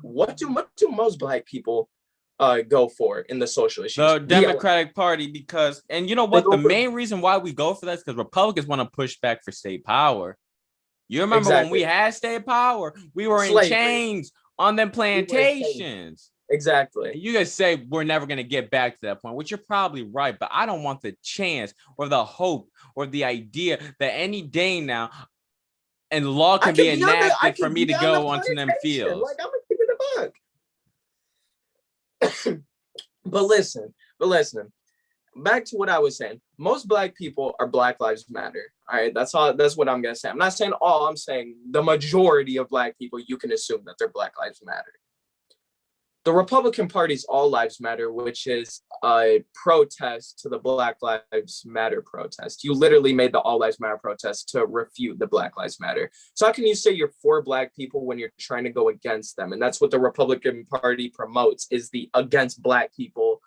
what do most black people go for in the social issues? The Democratic Party, because, and you know what? The main reason why we go for that is because Republicans want to push back for state power. You remember when we had state power, we were in chains on them plantations. Exactly. You guys say we're never going to get back to that point, which you're probably right, but I don't want the chance or the hope or the idea that any day now and law can be enacted for me to go onto them fields. Like, I'm gonna keep it a buck. But listen, back to what I was saying. Most black people are Black Lives Matter. All right, that's what I'm gonna say. I'm not saying all. I'm saying the majority of black people, you can assume that they're Black Lives Matter. The Republican Party's All Lives Matter, which is a protest to the Black Lives Matter protest. You literally made the All Lives Matter protest to refute the Black Lives Matter. So how can you say you're for black people when you're trying to go against them? And that's what the Republican Party promotes, is the against black people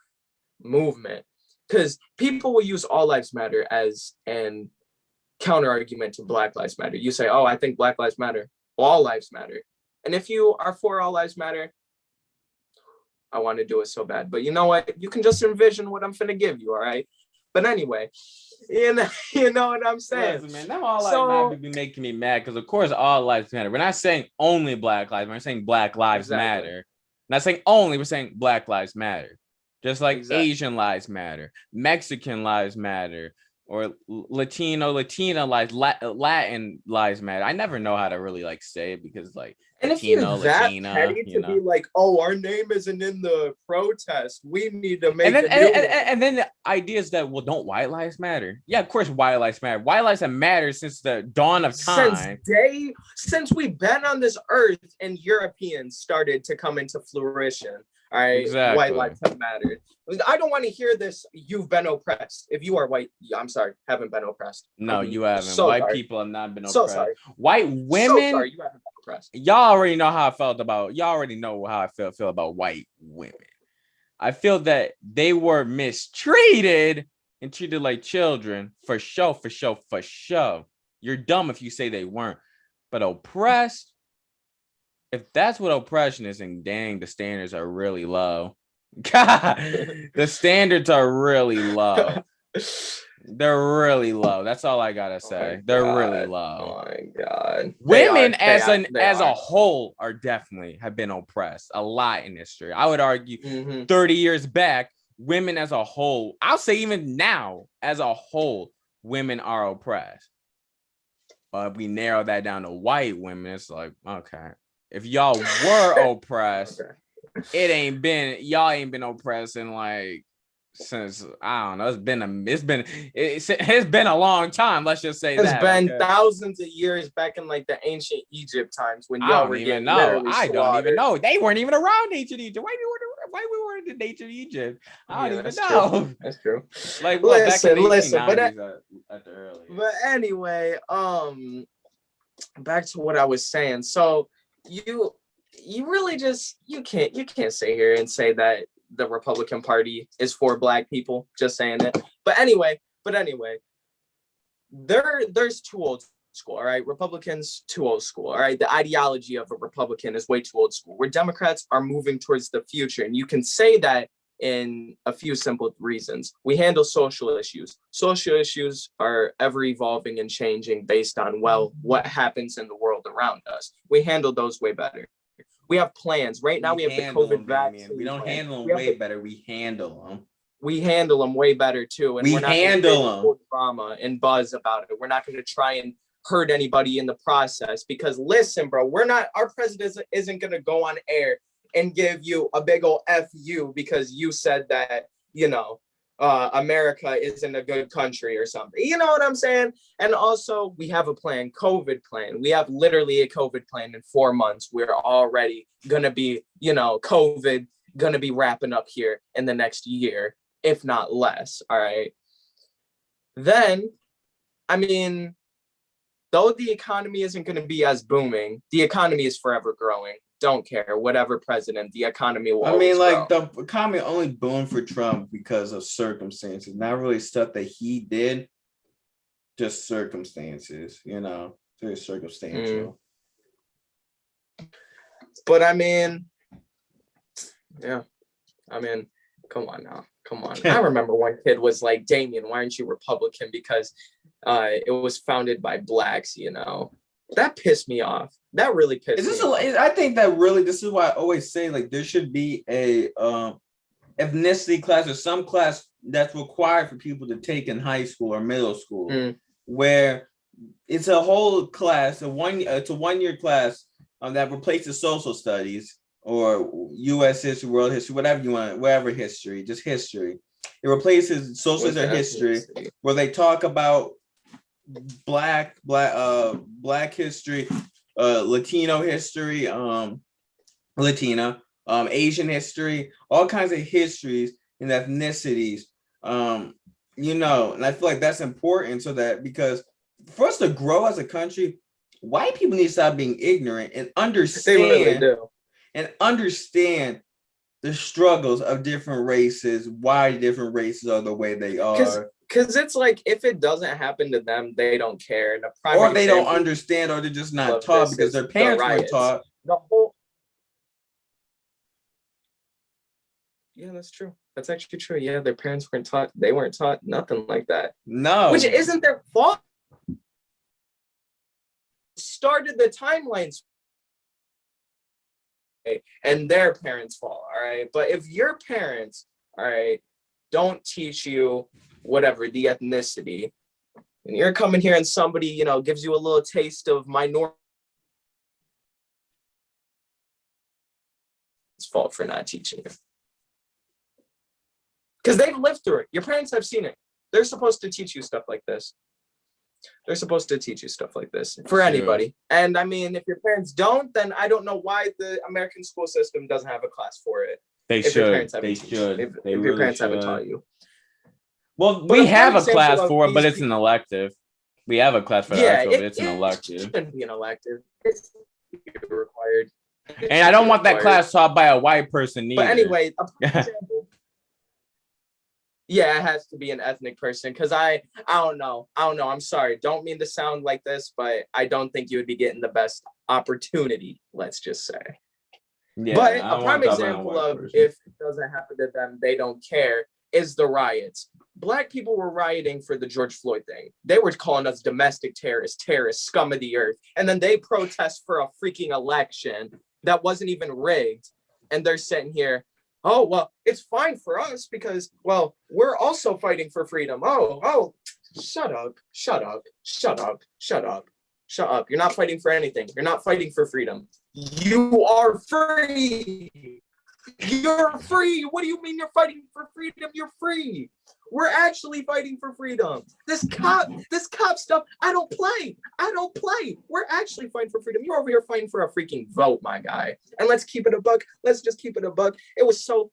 movement. Because people will use All Lives Matter as an counter argument to Black Lives Matter. You say, oh, I think Black Lives Matter. All lives matter. And if you are for All Lives Matter, I want to do it so bad, but you know what? You can just envision what I'm finna give you, all right? But anyway, you know what I'm saying? Listen, man, them all lives matter be making me mad because, of course, all lives matter. We're not saying only Black lives matter. We're saying Black lives matter. Not saying only. We're saying Black lives matter. Just like Asian lives matter, Mexican lives matter, or Latina lives, Latin lives matter. I never know how to really like say it because like. And Latino, if you're that Latina, petty to be like, oh, our name isn't in the protest, we need to make and then the idea is that, well, don't white lives matter? Yeah, of course white lives matter. White lives have mattered since the dawn of time. Since we've been on this earth and Europeans started to come into fruition. All right, exactly. White lives have mattered. I don't want to hear this. You've been oppressed. If you are white, I'm sorry, haven't been oppressed. No, you haven't. So white people have not been oppressed. So sorry. White women. So sorry, you haven't been oppressed. Y'all already know how I felt about. Y'all already know how I feel about white women. I feel that they were mistreated and treated like children for sure. You're dumb if you say they weren't, but oppressed. If that's what oppression is, and dang, the standards are really low. God, the standards are really low. They're really low. That's all I gotta say. They're really low. Oh my God. Women as a whole are definitely have been oppressed a lot in history. I would argue 30 years back, women as a whole, I'll say even now as a whole, women are oppressed. But if we narrow that down to white women, it's like, okay. If y'all were oppressed, y'all ain't been oppressed in like since I don't know. It's been a long time. Let's just say It's that. been Okay? thousands of years back in like the ancient Egypt times when I y'all don't were even getting know. literally I don't even slaughtered. know. They weren't even around ancient Egypt. Why we weren't in ancient Egypt? I don't even That's know. true. That's true. Like what? Back in the Listen, 1890s at the earliest. but anyway, back to what I was saying. So you really just you can't sit here and say that the Republican Party is for Black people. Just saying it. But anyway, there's too old school. All right, Republicans too old school. All right, the ideology of a Republican is way too old school. Where Democrats are moving towards the future, and you can say that in a few simple reasons. We handle social issues. Social issues are ever evolving and changing based on, well, what happens in the world around us. We handle those way better. We have plans. Right now, we have the COVID vaccine. We don't handle them way better. We handle them. We handle them way better too. And we're not handle them drama and buzz about it. We're not going to try and hurt anybody in the process because listen, bro, our president isn't going to go on air and give you a big old FU because you said that, America isn't a good country or something. You know what I'm saying? And also we have a plan, COVID plan. We have literally a COVID plan in 4 months. We're already going to be, COVID going to be wrapping up here in the next year, if not less. All right. Then, I mean, though the economy isn't going to be as booming, the economy is forever growing. Don't care, whatever president, the economy will always grow. The economy only boomed for Trump because of circumstances, not really stuff that he did, just circumstances, very circumstantial. But I mean, yeah, come on now. Come on. I remember one kid was like, Damien, why aren't you Republican? Because it was founded by Blacks, That pissed me off. That really pissed me off. I think that really, this is why I always say, like, there should be a ethnicity class or some class that's required for people to take in high school or middle school, where it's a whole class, it's a 1 year class that replaces social studies or U.S. history, world history, whatever you want, whatever history, just history. It replaces social or history, where they talk about black history, Latino history, Asian history, all kinds of histories and ethnicities, and I feel like that's important so that because for us to grow as a country, white people need to stop being ignorant and understand. They really do. And understand the struggles of different races, why different races are the way they are. Because it's like, if it doesn't happen to them, they don't care. Or they don't understand, or they're just not taught because their parents weren't taught. Yeah, that's true. That's actually true. Yeah, their parents weren't taught. They weren't taught nothing like that. No. Which isn't their fault. Started the timelines. And their parents' fault, all right? But if your parents, all right, don't teach you whatever, the ethnicity, and you're coming here and somebody, gives you a little taste of minority, it's fault for not teaching you. Because they've lived through it. Your parents have seen it. They're supposed to teach you stuff like this. They're supposed to teach you stuff like this for anybody. And I mean, if your parents don't, then I don't know why the American school system doesn't have a class for it. They should. They should. If your parents haven't taught you. Well, we have a class for it, but it's an elective. We have a class for that, but it's an elective. It shouldn't be an elective. It's required. And I don't want that class taught by a white person either. But anyway, example. Yeah, it has to be an ethnic person because I don't know. I'm sorry. Don't mean to sound like this, but I don't think you would be getting the best opportunity, let's just say. Yeah, but a prime example of if it doesn't happen to them, they don't care, is the riots. Black people were rioting for the George Floyd thing. They were calling us domestic terrorists, scum of the earth. And then they protest for a freaking election that wasn't even rigged. And they're sitting here, oh, well, it's fine for us because, well, we're also fighting for freedom. Oh, shut up. You're not fighting for anything. You're not fighting for freedom. You are free. You're free. What do you mean you're fighting for freedom? You're free. We're actually fighting for freedom. This cop stuff, I don't play. We're actually fighting for freedom. You're over here fighting for a freaking vote, my guy. And let's keep it a buck. Let's just keep it a buck. It was so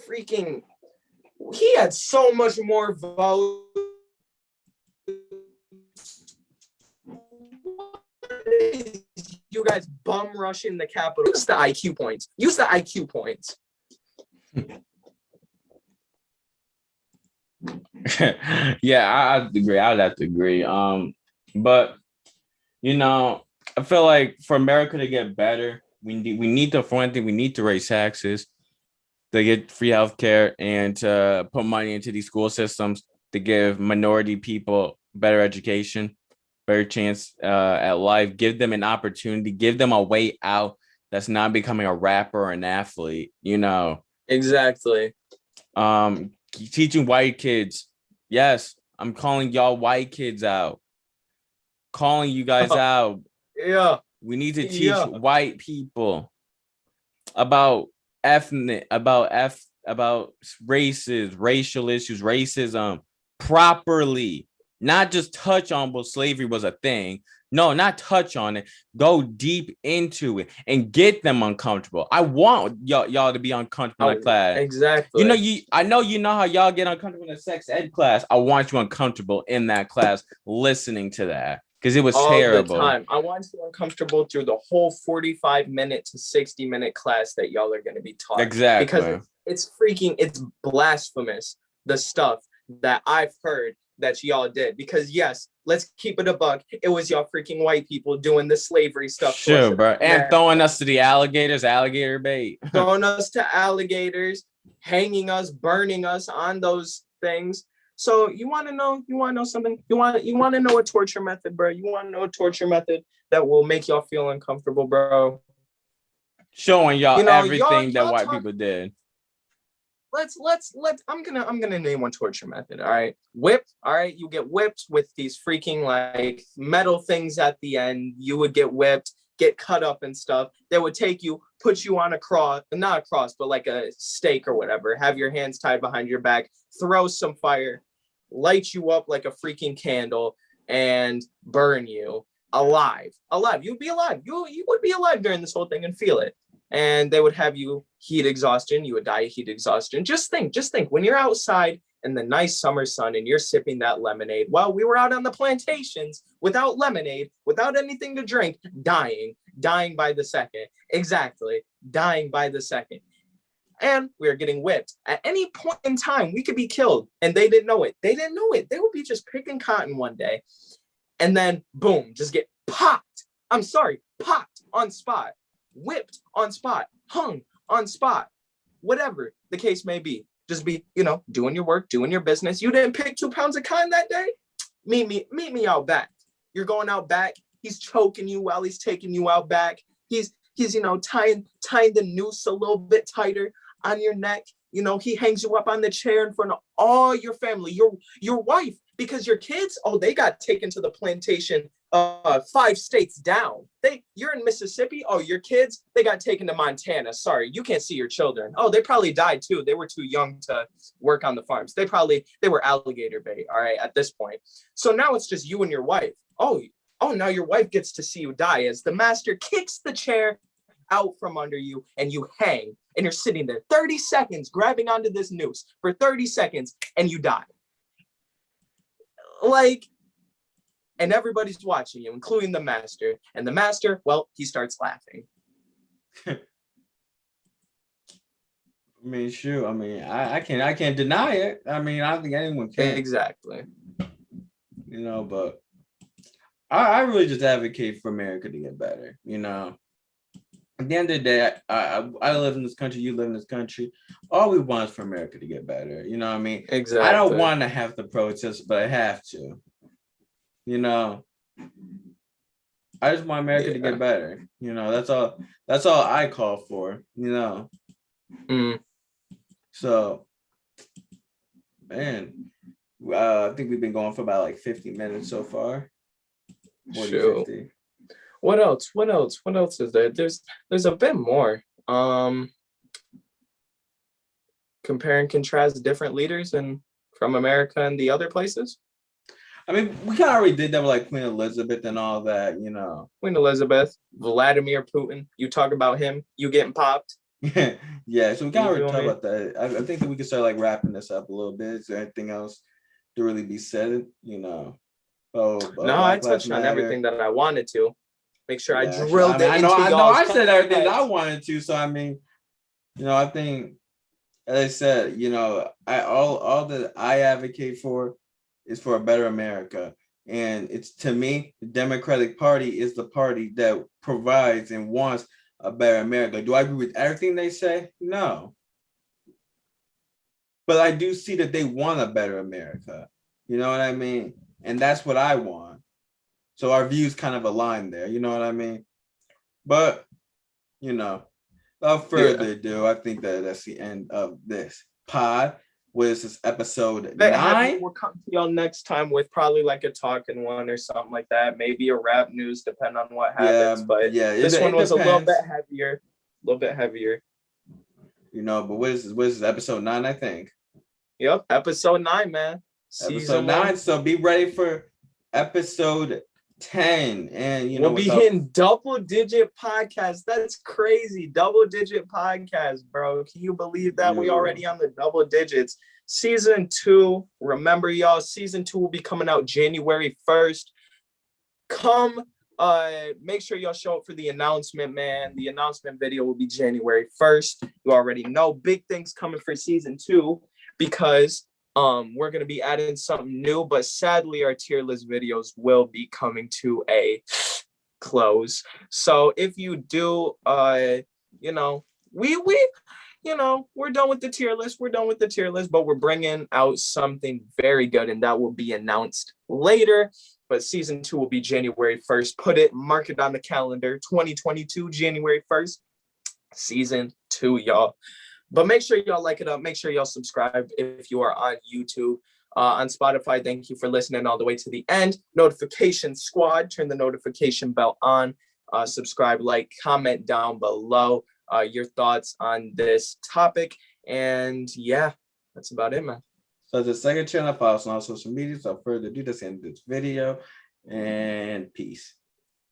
freaking, he had so much more votes. You guys bum rushing the Capitol. Use the IQ points. Yeah, I'd agree. I'd have to agree. But you know, I feel like for America to get better, we need to, for one thing, we need to raise taxes to get free healthcare and to put money into these school systems to give minority people better education, better chance at life, give them an opportunity, give them a way out that's not becoming a rapper or an athlete, you know. Exactly. Teaching white kids. Yes, I'm calling y'all white kids out. Calling you guys out. Yeah. We need to teach white people about about races, racial issues, racism properly. Not just touch on what slavery was a thing. No, not touch on it. Go deep into it and get them uncomfortable. I want y'all to be uncomfortable in a class. Exactly. You know, I know you know how y'all get uncomfortable in a sex ed class. I want you uncomfortable in that class listening to that because it was all terrible. The time. I want you uncomfortable through the whole 45-minute to 60-minute class that y'all are going to be taught. Exactly. Because it's blasphemous, the stuff that I've heard that y'all did. Because yes, let's keep it a buck. It was y'all freaking white people doing the slavery stuff. Sure, bro. And throwing us to the alligator bait. Throwing us to alligators, hanging us, burning us on those things. So you want to know something? You want to know a torture method, bro? You want to know a torture method that will make y'all feel uncomfortable, bro? Showing y'all everything that white people did. Let's I'm gonna name one torture method. All right, whip. All right, you get whipped with these freaking like metal things at the end. You would get whipped, get cut up and stuff. They would take you, put you on a cross, not a cross, but like a stake or whatever. Have your hands tied behind your back, throw some fire, light you up like a freaking candle, and burn you alive. You'd be alive. You would be alive during this whole thing and feel it. And they would have you heat exhaustion. You would die of heat exhaustion. Just think when you're outside in the nice summer sun and you're sipping that lemonade. Well, we were out on the plantations without lemonade, without anything to drink, dying by the second. Exactly. Dying by the second. And we are getting whipped. At any point in time, we could be killed. And they didn't know it. They would be just picking cotton one day. And then, boom, just get popped. Popped on spot. Whipped on spot, hung on spot, whatever the case may be. Just be, doing your work, doing your business. You didn't pick 2 pounds of cotton that day? Meet me out back. You're going out back. He's choking you while he's taking you out back. He's tying the noose a little bit tighter on your neck. He hangs you up on the chair in front of all your family, your wife, because your kids, they got taken to the plantation 5 states down. You're in Mississippi. Your kids, they got taken to Montana. Sorry, you can't see your children. They probably died too. They were too young to work on the farms. They were alligator bait. All right, at this point. So now it's just you and your wife. Now your wife gets to see you die as the master kicks the chair out from under you and you hang and you're sitting there 30 seconds grabbing onto this noose for 30 seconds and you die. And everybody's watching you, including the master. And the master, well, he starts laughing. I mean, sure. I mean, I can't deny it. I mean, I don't think anyone can. Exactly. But I really just advocate for America to get better. At the end of the day, I live in this country, you live in this country. All we want is for America to get better. You know what I mean? Exactly. I don't want to have to protest, but I have to. I just want America to get better. That's all I call for, So, man, I think we've been going for about like 50 minutes so far. 40, sure. 50. What else is there? There's a bit more. compare and contrast different leaders and from America and the other places. I mean, we kind of already did that with like Queen Elizabeth and all that, you know. Queen Elizabeth, Vladimir Putin. You talk about him, you getting popped. Yeah, so we kind of already talk about that. I think that we can start like wrapping this up a little bit. Is there anything else to really be said, you know? No, I touched on everything that I wanted to. Make sure I drilled it. I know I said everything I wanted to. So I mean, you know, I think, as I said, you know, all that I advocate for is for a better America. And it's, to me, the Democratic Party is the party that provides and wants a better America. Do I agree with everything they say? No. But I do see that they want a better America. You know what I mean? And that's what I want. So our views kind of align there. You know what I mean? But, you know, without further ado, I think that that's the end of this pod. This is episode 9. We'll come to y'all next time with probably like a talking one or something like that. Maybe a rap news, depending on what happens. But this one was a little bit heavier. You know, but what is this? Episode 9, I think. Yep, episode 9, man. Episode 9. So be ready for episode 10. And you know, we'll be hitting double-digit podcasts. That's crazy. Double-digit podcasts, bro. Can you believe that? We already on the double digits. Season 2. Remember, y'all, season 2 will be coming out January 1st. Make sure y'all show up for the announcement, man. The announcement video will be January 1st. You already know big things coming for season 2 because we're going to be adding something new, but sadly our tier list videos will be coming to a close. So if you do, you know, we're done with the tier list. But we're bringing out something very good, and that will be announced later. But season 2 will be January 1st. Mark it on the calendar. 2022, January 1st, season 2, y'all. But make sure y'all like it up. Make sure y'all subscribe if you are on YouTube. On Spotify, thank you for listening all the way to the end. Notification squad, turn the notification bell on. Subscribe, like, comment down below your thoughts on this topic. And yeah, that's about it, man. So the second channel, follow us on all social media. So further ado, that's the end of this video. And peace.